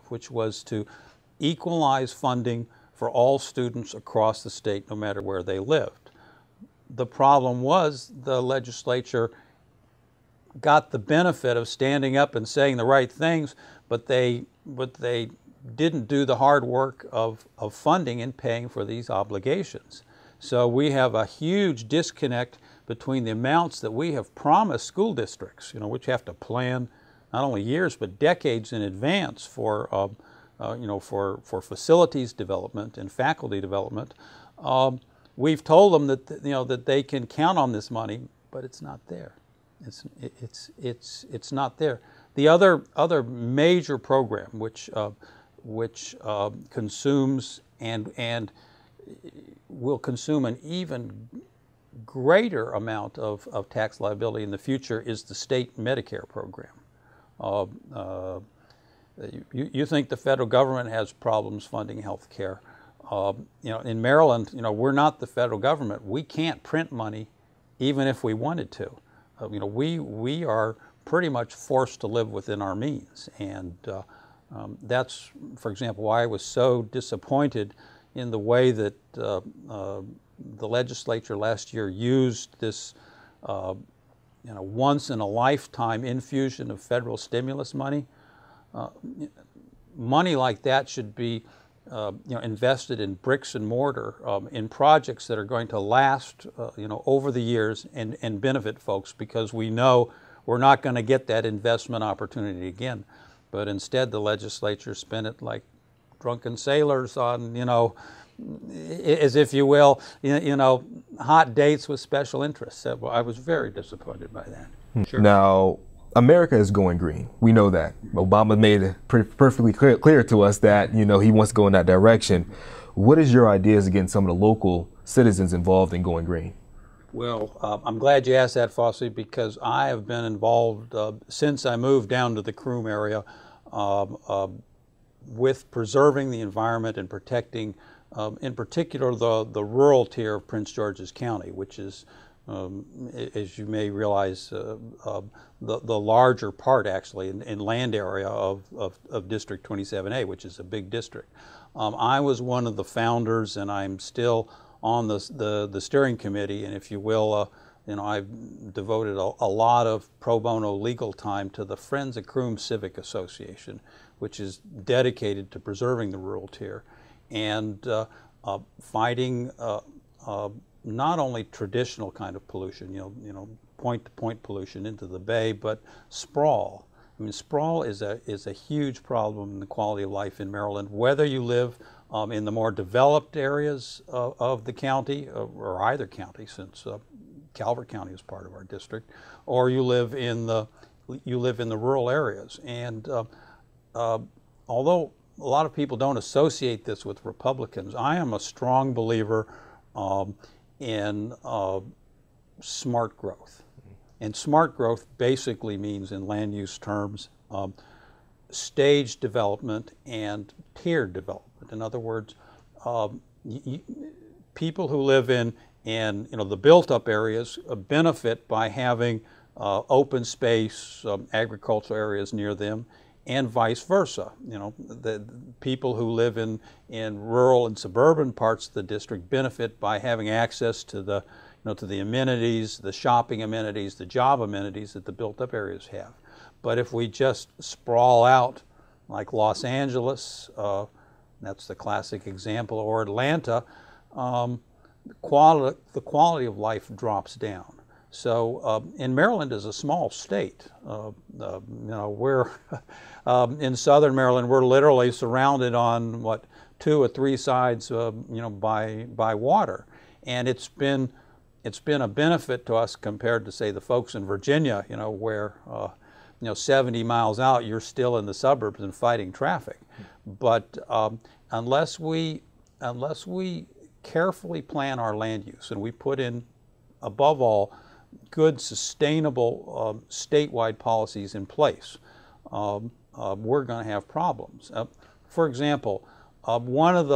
which was to equalize funding for all students across the state, no matter where they lived. The problem was the legislature got the benefit of standing up and saying the right things, but they didn't do the hard work of funding and paying for these obligations. So we have a huge disconnect between the amounts that we have promised school districts, which have to plan not only years but decades in advance for facilities development and faculty development. We've told them that that they can count on this money, but it's not there. It's not there. The other major program which consumes and will consume an even greater amount of tax liability in the future is the state Medicare program. You think the federal government has problems funding health care. In Maryland, we're not the federal government. We can't print money even if we wanted to. We are pretty much forced to live within our means. And that's, for example, why I was so disappointed in the way that the legislature last year used this once in a lifetime infusion of federal stimulus money. Money like that should be invested in bricks and mortar, in projects that are going to last over the years and benefit folks, because we know we're not going to get that investment opportunity again. But instead the legislature spent it like drunken sailors on, as if you will, hot dates with special interests. So I was very disappointed by that. Sure. Now, America is going green. We know that. Obama made it perfectly clear to us that, he wants to go in that direction. What is your ideas against some of the local citizens involved in going green? Well, I'm glad you asked that, Fossey, because I have been involved since I moved down to the Croom area with preserving the environment and protecting, in particular, the rural tier of Prince George's County, which is, as you may realize, the larger part, actually, in land area of District 27A, which is a big district. I was one of the founders, and I'm still on the steering committee, and if you will, I've devoted a lot of pro bono legal time to the Friends of Croom Civic Association, which is dedicated to preserving the rural tier and fighting not only traditional kind of pollution, point-to-point pollution into the bay, but sprawl. I mean, sprawl is a huge problem in the quality of life in Maryland, whether you live in the more developed areas of the county, or either county, since Calvert County is part of our district, or you live in the rural areas. And although a lot of people don't associate this with Republicans, I am a strong believer in smart growth. And smart growth basically means, in land use terms, staged development and tiered development. In other words, people who live in the built-up areas benefit by having open space, agricultural areas near them, and vice versa. The people who live in rural and suburban parts of the district benefit by having access to the amenities, the shopping amenities, the job amenities that the built-up areas have. But if we just sprawl out like Los Angeles, that's the classic example, or Atlanta, the quality of life drops down. So, and Maryland is a small state. We're in southern Maryland. We're literally surrounded on 2 or 3 sides, by water, and it's been a benefit to us compared to, say, the folks in Virginia, where 70 miles out you're still in the suburbs and fighting traffic. But unless we carefully plan our land use and we put in, above all, good, sustainable statewide policies in place, we're going to have problems. For example, one of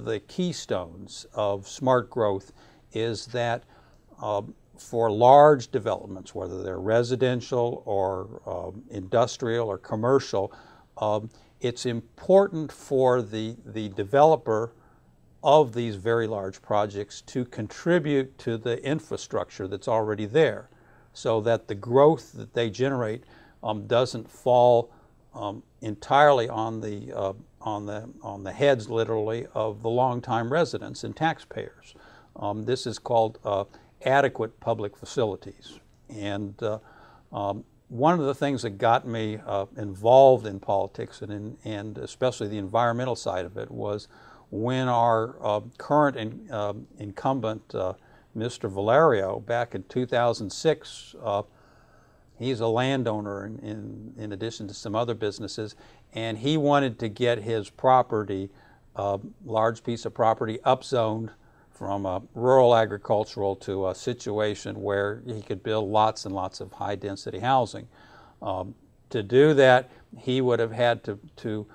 the keystones of smart growth is that for large developments, whether they're residential or industrial or commercial, it's important for the developer of these very large projects to contribute to the infrastructure that's already there, so that the growth that they generate doesn't fall entirely on the heads, literally, of the longtime residents and taxpayers. This is called adequate public facilities. And one of the things that got me involved in politics and especially the environmental side of it was when our current incumbent, Mr. Valerio, back in 2006, he's a landowner in addition to some other businesses, and he wanted to get his property, large piece of property, upzoned from a rural agricultural to a situation where he could build lots and lots of high-density housing. To do that, he would have had to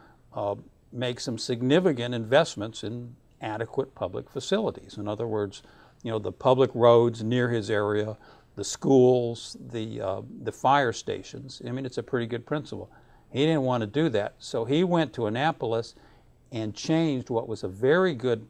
make some significant investments in adequate public facilities. In other words, the public roads near his area, the schools, the fire stations. I mean, it's a pretty good principle. He didn't want to do that, so he went to Annapolis and changed what was a very good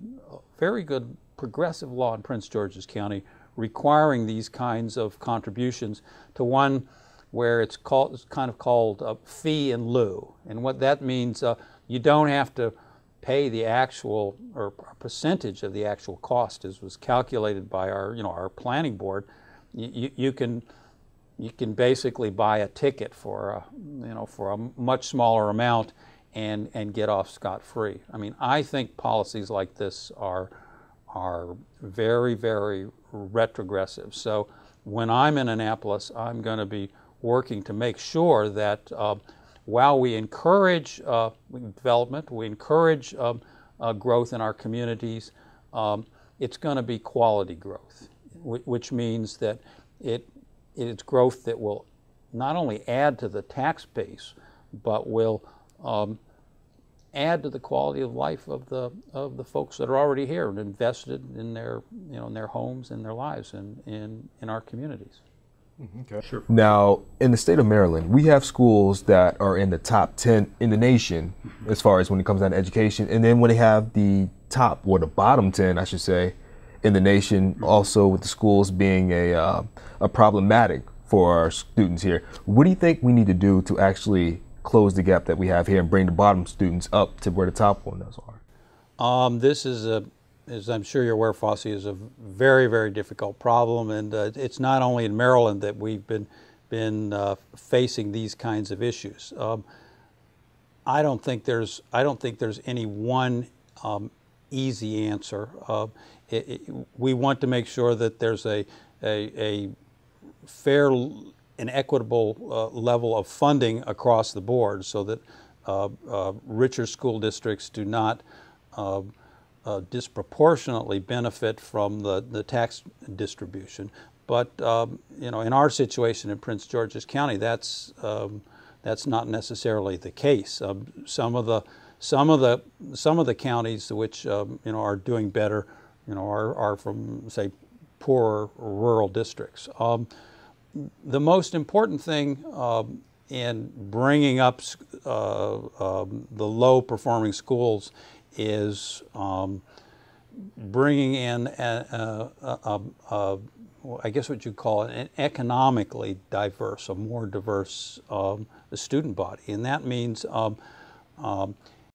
progressive law in Prince George's County, requiring these kinds of contributions to one where it's kind of called fee in lieu. And what that means, you don't have to pay the actual or a percentage of the actual cost, as was calculated by our planning board. You can basically buy a ticket for a much smaller amount and get off scot-free. I mean, I think policies like this are very, very retrogressive. So when I'm in Annapolis, I'm going to be working to make sure that while we encourage development, we encourage growth in our communities, it's going to be quality growth, which means that it's growth that will not only add to the tax base, but will add to the quality of life of the folks that are already here and invested in their in their homes and their lives in our communities. Okay. Sure. Now, in the state of Maryland, we have schools that are in the top 10 in the nation as far as when it comes down to education, and then when they have the top, or the bottom 10, I should say, in the nation, also with the schools being a problematic for our students here. What do you think we need to do to actually close the gap that we have here and bring the bottom students up to where the top ones are? This is as I'm sure you're aware, Fosse, is a very, very difficult problem, and it's not only in Maryland that we've been facing these kinds of issues. I don't think there's any one easy answer. We want to make sure that there's a fair and equitable level of funding across the board, so that richer school districts do not disproportionately benefit from the tax distribution. But in our situation in Prince George's County, that's not necessarily the case. Some of the counties which are doing better, are from, say, poorer rural districts. The most important thing in bringing up the low-performing schools is bringing in I guess what you'd call an economically diverse, a more diverse student body, and that means